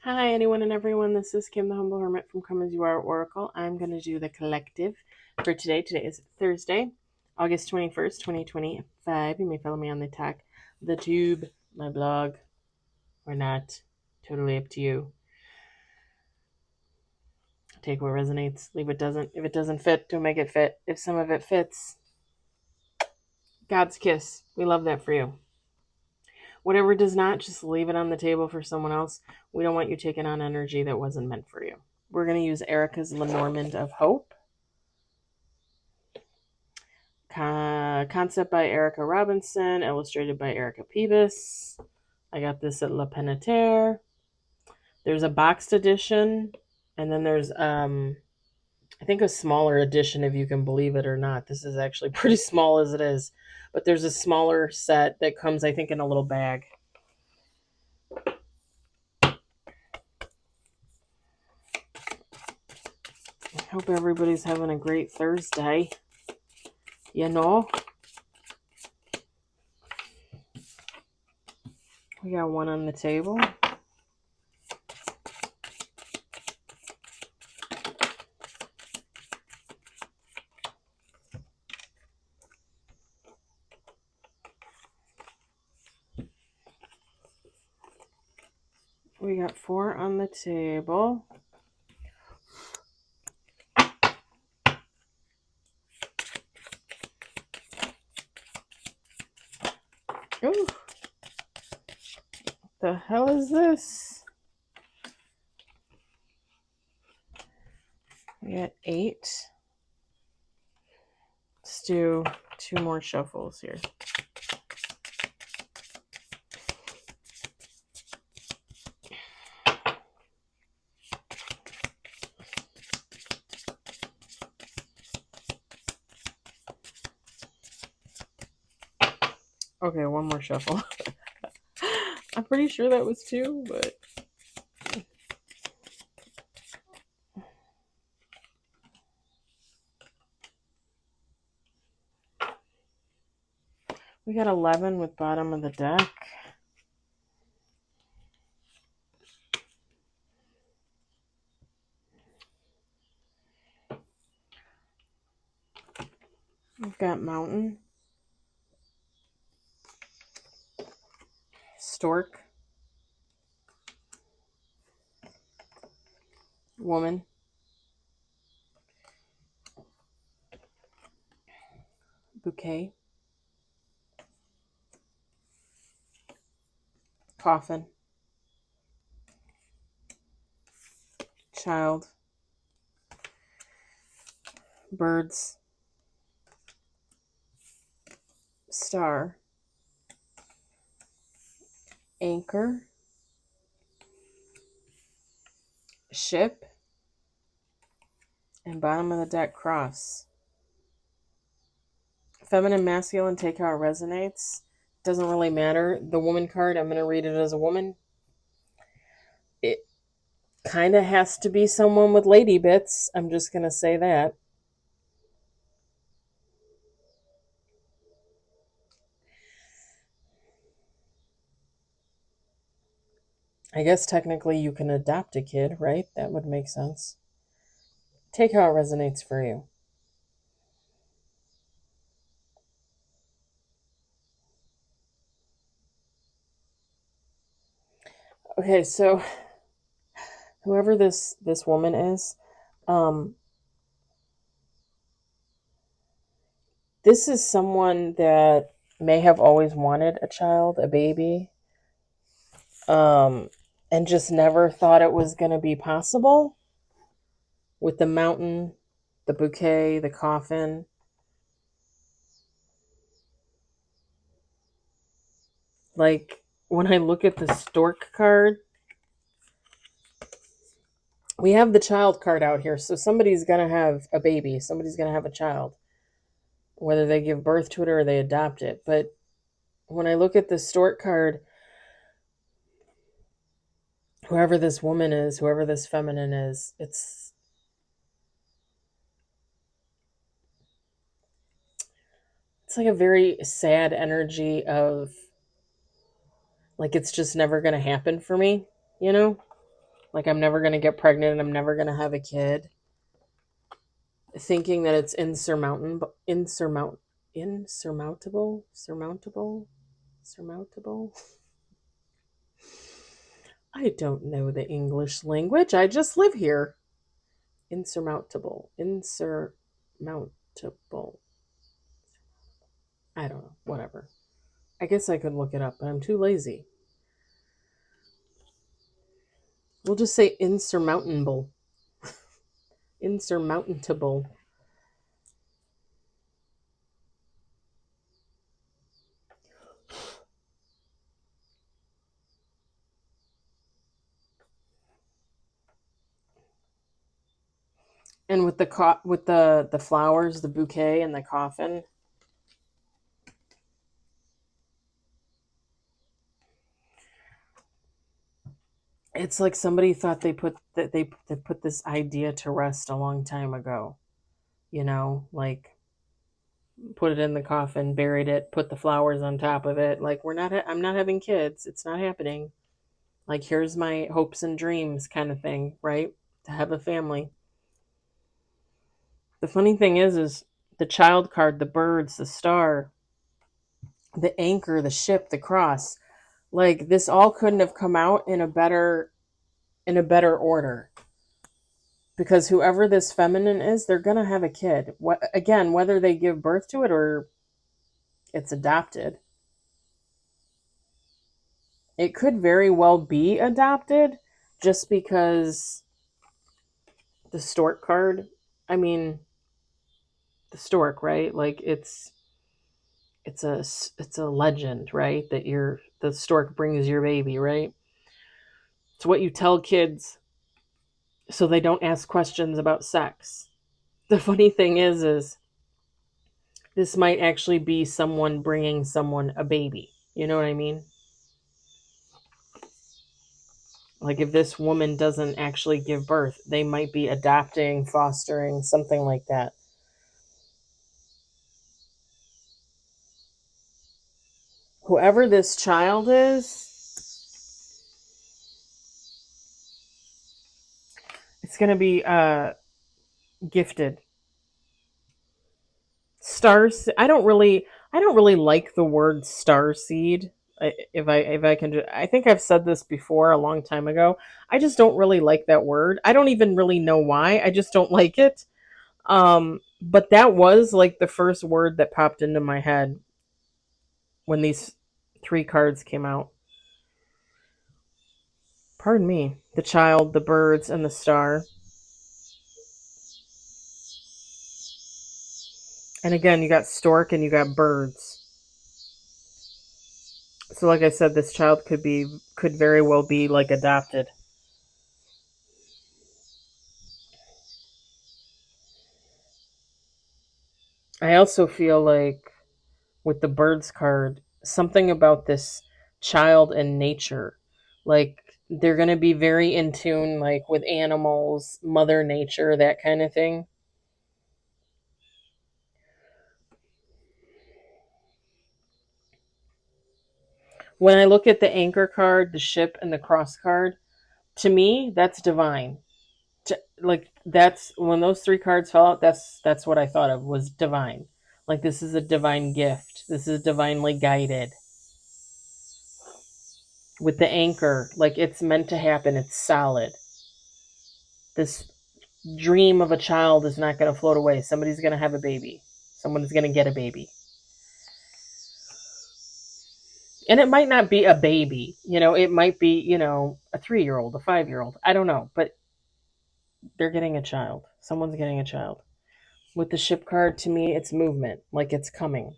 Hi, anyone and everyone. This is Kim, the Humble Hermit from Come As You Are Oracle. I'm going to do the collective for today. Today is Thursday, August 21st, 2025. You may follow me on the tube, my blog, or not. Totally up to you. Take what resonates, leave what doesn't. If it doesn't fit, don't make it fit. If some of it fits, God's kiss. We love that for you. Whatever does not, just leave it on the table for someone else. We don't want you taking on energy that wasn't meant for you. We're going to use Erica's Lenormand of Hope. Concept by Erica Robinson, illustrated by Erica Peebus. I got this at La Peneterre. There's a boxed edition, and then there's I think a smaller edition, if you can believe it or not. This is actually pretty small as it is, but there's a smaller set that comes, I think, in a little bag. I hope everybody's having a great Thursday. You know? We got one on the table. We got four on the table. Ooh. The hell is this? We got 8. Let's do 2 more shuffles here. Okay, one more shuffle. I'm pretty sure that was 2, but we got 11 with bottom of the deck. We've got mountain, stork, woman, bouquet, coffin, child, birds, star, anchor, ship, and bottom of the deck, cross. Feminine, masculine, take how it resonates. Doesn't really matter. The woman card, I'm going to read it as a woman. It kind of has to be someone with lady bits. I'm just going to say that. I guess technically you can adopt a kid, right? That would make sense. Take how it resonates for you. Okay, so whoever this woman is, this is someone that may have always wanted a child, a baby, and just never thought it was going to be possible. With the mountain, the bouquet, the coffin. Like, when I look at the stork card, we have the child card out here. So somebody's going to have a baby. Somebody's going to have a child. Whether they give birth to it or they adopt it. But when I look at the stork card, whoever this woman is, whoever this feminine is, it's like a very sad energy of, like, it's just never going to happen for me, you know? Like I'm never going to get pregnant and I'm never going to have a kid. Thinking that it's insurmountable. I don't know the English language. I just live here. Insurmountable. I don't know. Whatever. I guess I could look it up, but I'm too lazy. We'll just say insurmountable. Insurmountable. And with the flowers, the bouquet, and the coffin, it's like somebody thought they put this idea to rest a long time ago. You know, like put it in the coffin, buried it, put the flowers on top of it. Like I'm not having kids. It's not happening. Like here's my hopes and dreams kind of thing, right? To have a family. The funny thing is the child card, the birds, the star, the anchor, the ship, the cross. Like this all couldn't have come out in a better order. Because whoever this feminine is, they're gonna have a kid. What again, whether they give birth to it or it's adopted. It could very well be adopted just because the stork card, I mean, the stork, right? Like it's a legend, right? That the stork brings your baby, right? It's what you tell kids so they don't ask questions about sex. The funny thing is this might actually be someone bringing someone a baby. You know what I mean? Like if this woman doesn't actually give birth, they might be adopting, fostering, something like that. Whoever this child is, it's going to be gifted. Stars. I don't really like the word star seed. If I can, I think I've said this before a long time ago. I just don't really like that word. I don't even really know why. I just don't like it. But that was like the first word that popped into my head when these three cards came out. Pardon me. The child, the birds, and the star. And again, you got stork and you got birds. So like I said, this child could very well be like adopted. I also feel like with the birds card, something about this child and nature. Like they're going to be very in tune like with animals, mother nature, that kind of thing. When I look at the anchor card, the ship and the cross card, to me that's divine. Like that's when those three cards fell out, that's what I thought of was divine. Like this is a divine gift. This is divinely guided. With the anchor, like it's meant to happen. It's solid. This dream of a child is not going to float away. Somebody's going to have a baby. Someone's going to get a baby. And it might not be a baby, it might be, a 3-year-old, a 5-year-old. I don't know, but they're getting a child. Someone's getting a child. With the ship card, to me, it's movement, like it's coming.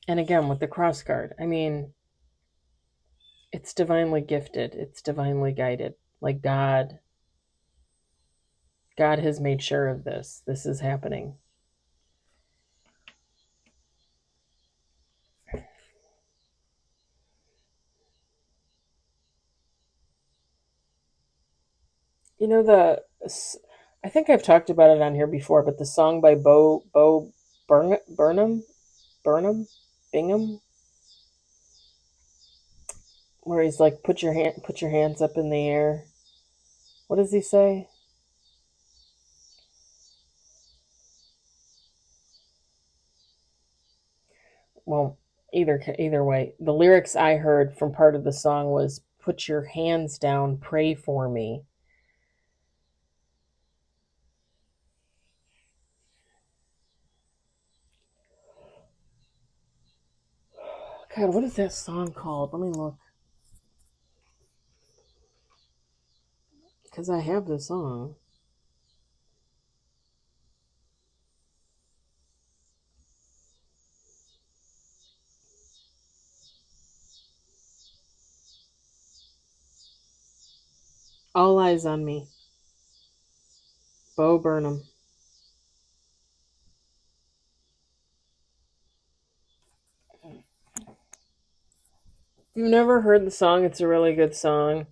And again, with the cross card, I mean, it's divinely gifted, it's divinely guided. Like God has made sure of this. This is happening. The I think I've talked about it on here before, but the song by Bo Burnham, Bingham, where he's like, put your hands up in the air. What does he say? Well, either way, the lyrics I heard from part of the song was, "Put your hands down, pray for me." God, what is that song called? Let me look, because I have the song. All Eyes on Me, Bo Burnham. If you've never heard the song, it's a really good song.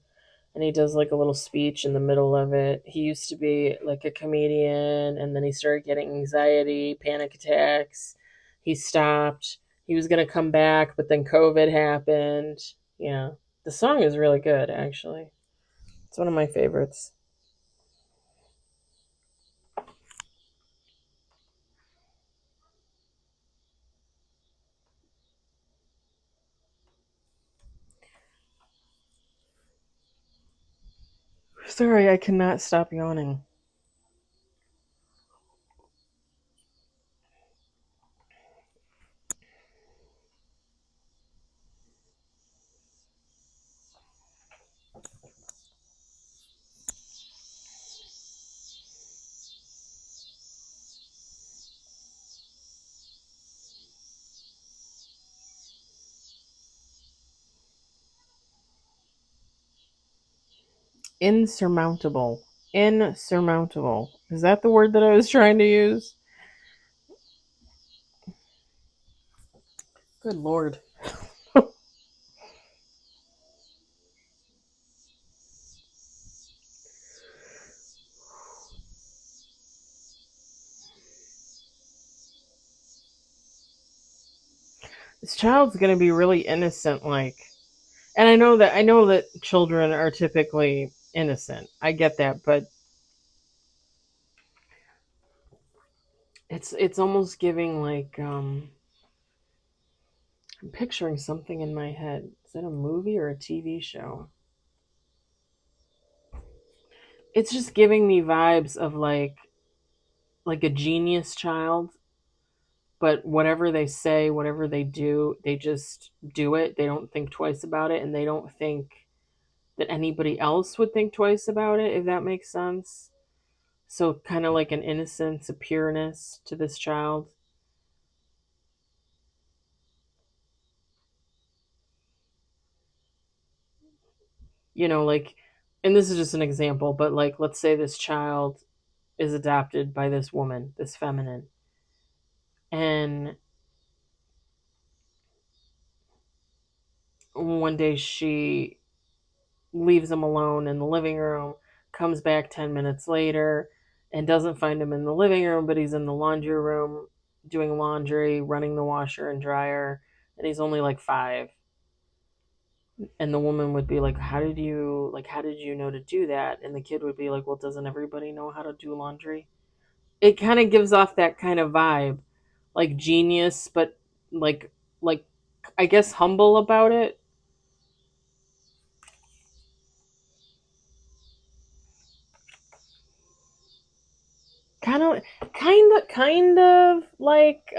And he does like a little speech in the middle of it. He used to be like a comedian, and then he started getting anxiety, panic attacks. He stopped. He was going to come back, but then COVID happened. Yeah. The song is really good, actually. It's one of my favorites. Sorry, I cannot stop yawning. Insurmountable. Insurmountable. Is that the word that I was trying to use? Good Lord. This child's going to be really innocent, like. And I know that children are typically innocent. I get that, but it's almost giving like I'm picturing something in my head. Is that a movie or a TV show? It's just giving me vibes of like a genius child, but whatever they say, whatever they do, they just do it. They don't think twice about it, and they don't think that anybody else would think twice about it, if that makes sense. So kind of like an innocence, a pureness to this child. Like, and this is just an example, but like, let's say this child is adopted by this woman, this feminine, and one day she leaves him alone in the living room, comes back 10 minutes later, and doesn't find him in the living room, but he's in the laundry room doing laundry, running the washer and dryer, and he's only like 5. And the woman would be like, how did you know to do that? And the kid would be like, well, doesn't everybody know how to do laundry? It kind of gives off that kind of vibe, like genius, but like like I guess humble about it. Kind of like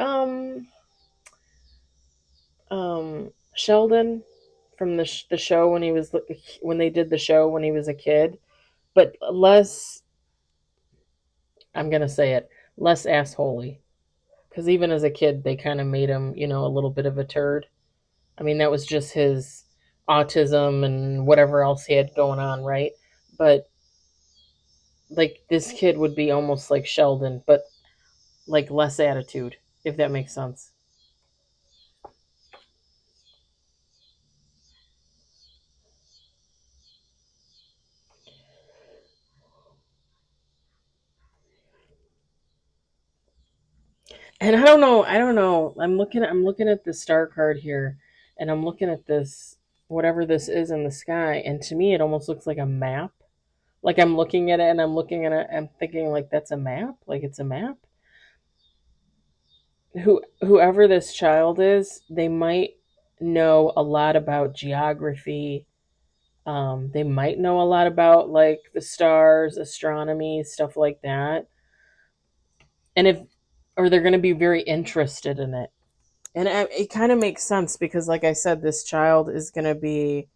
Sheldon from the show when they did the show when he was a kid, but less. I'm gonna say it, less assholey. Because even as a kid, they kind of made him, a little bit of a turd. I mean, that was just his autism and whatever else he had going on, right? But like this kid would be almost like Sheldon, but like less attitude, if that makes sense. And I don't know. I'm looking at the star card here, and I'm looking at this. whatever this is in the sky, and to me it almost looks like a map. Like I'm looking at it and I'm looking at it, I'm thinking like that's a map, like it's a map. Whoever this child is, they might know a lot about geography. They might know a lot about like the stars, astronomy, stuff like that. And if, or they're going to be very interested in it. And it kind of makes sense because, like I said, this child is going to be,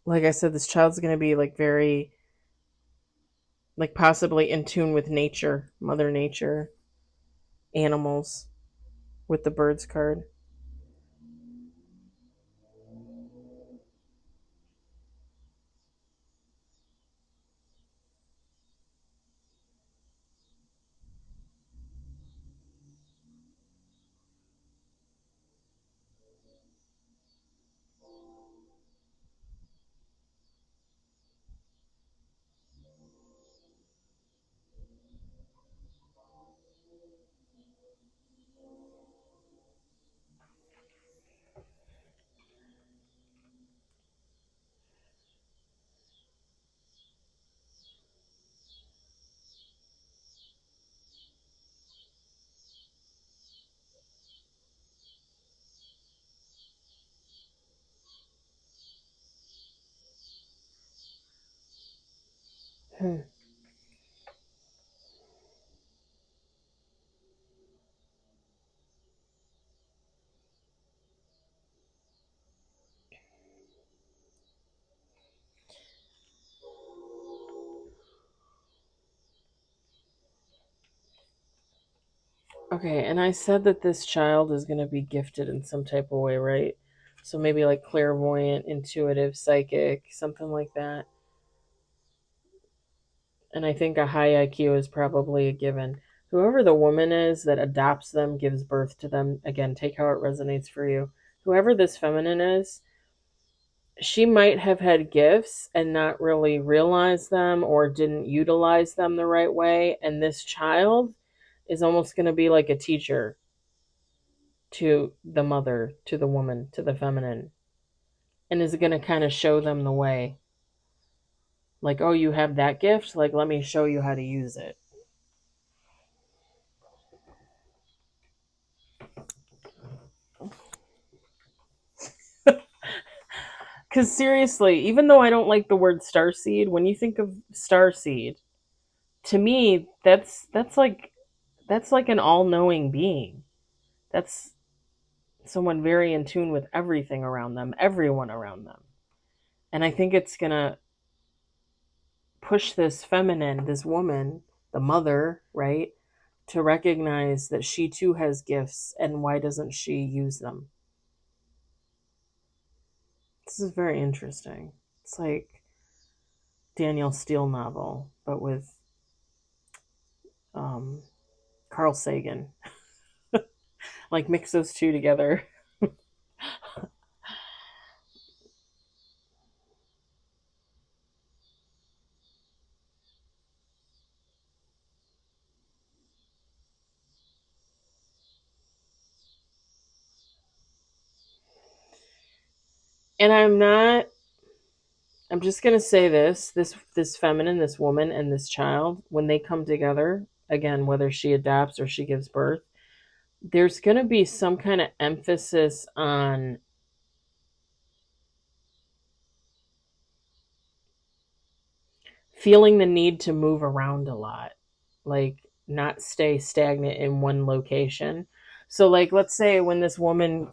like I said, this child's going to be like very, like possibly in tune with nature, Mother Nature, animals, with the birds card. Hmm. Okay, and I said that this child is going to be gifted in some type of way, right? So maybe like clairvoyant, intuitive, psychic, something like that. And I think a high IQ is probably a given. Whoever the woman is that adopts them, gives birth to them, again, take how it resonates for you. Whoever this feminine is, she might have had gifts and not really realized them or didn't utilize them the right way. And this child is almost going to be like a teacher to the mother, to the woman, to the feminine, and is going to kind of show them the way. Like, oh, you have that gift? Like, let me show you how to use it. Because seriously, even though I don't like the word starseed, when you think of starseed, to me, that's like an all-knowing being. That's someone very in tune with everything around them, everyone around them. And I think it's gonna push this feminine, this woman, the mother, right, to recognize that she too has gifts and why doesn't she use them? This is very interesting. It's like Danielle Steele novel, but with um, Carl Sagan. Like mix those two together. And I'm just gonna say this feminine, this woman, and this child, when they come together, again, whether she adopts or she gives birth, there's gonna be some kind of emphasis on feeling the need to move around a lot, like not stay stagnant in one location. So, like, let's say when this woman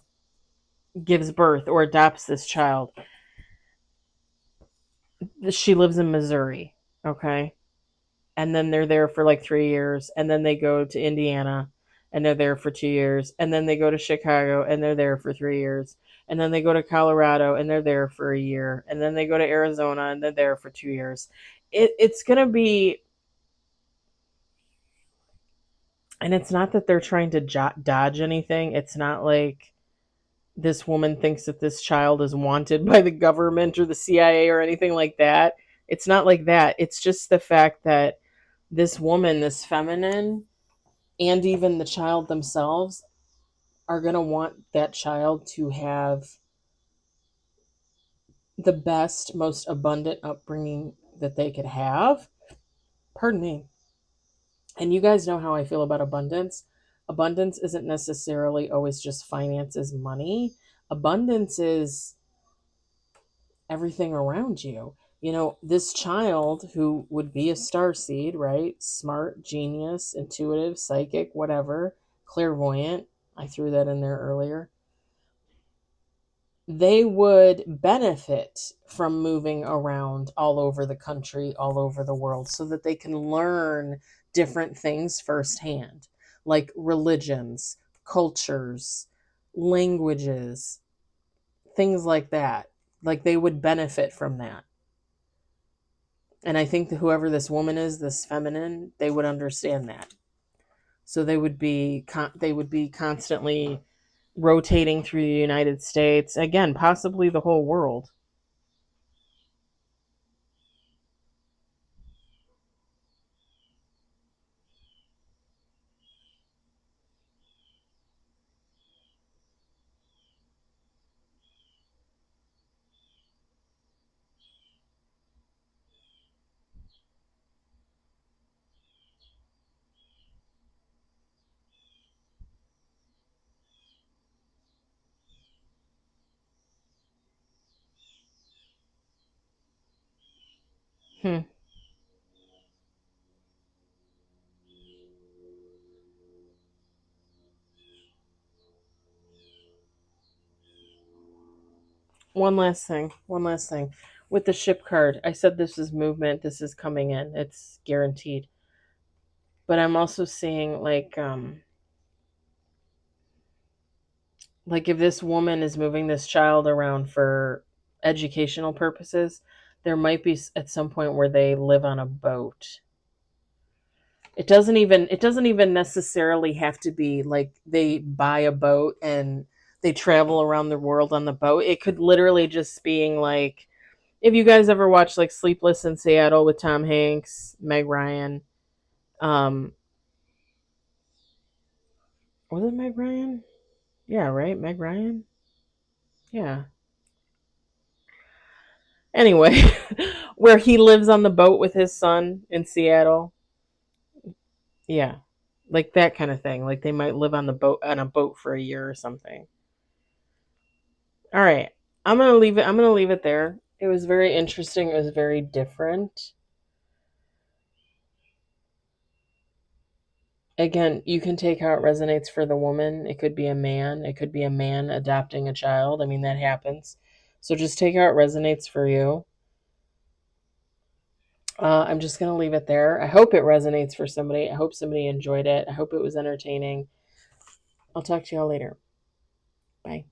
gives birth or adopts this child, she lives in Missouri, okay? And then they're there for like 3 years, and then they go to Indiana and they're there for 2 years, and then they go to Chicago and they're there for 3 years, and then they go to Colorado and they're there for a year, and then they go to Arizona and they're there for 2 years. It's gonna be, and it's not that they're trying to dodge anything. It's not like this woman thinks that this child is wanted by the government or the CIA or anything like that. It's not like that. It's just the fact that this woman, this feminine, and even the child themselves are going to want that child to have the best, most abundant upbringing that they could have. Pardon me. And you guys know how I feel about abundance. Abundance isn't necessarily always just finances, money. Abundance is everything around you. You know, this child who would be a star seed, right? Smart, genius, intuitive, psychic, whatever, clairvoyant. I threw that in there earlier. They would benefit from moving around all over the country, all over the world, so that they can learn different things firsthand, like religions, cultures, languages, things like that. Like they would benefit from that. And I think that whoever this woman is, this feminine, they would understand that. So they would be constantly rotating through the United States, again, possibly the whole world. Hmm. One last thing. One last thing. With the ship card, I said this is movement. This is coming in. It's guaranteed. But I'm also seeing like if this woman is moving this child around for educational purposes, there might be at some point where they live on a boat. It doesn't even necessarily have to be like they buy a boat and they travel around the world on the boat. It could literally just being like, if you guys ever watched like Sleepless in Seattle with Tom Hanks, Meg Ryan, um, was it Meg Ryan? Yeah, right, Meg Ryan. Yeah. Anyway, where he lives on the boat with his son in Seattle. Yeah, like that kind of thing. Like they might live on a boat for a year or something. All right, I'm gonna leave it there. It was very interesting. It was very different. Again, you can take how it resonates for the woman. It could be a man. It could be a man adopting a child. I mean, that happens. So just take how it resonates for you. I'm just going to leave it there. I hope it resonates for somebody. I hope somebody enjoyed it. I hope it was entertaining. I'll talk to y'all later. Bye.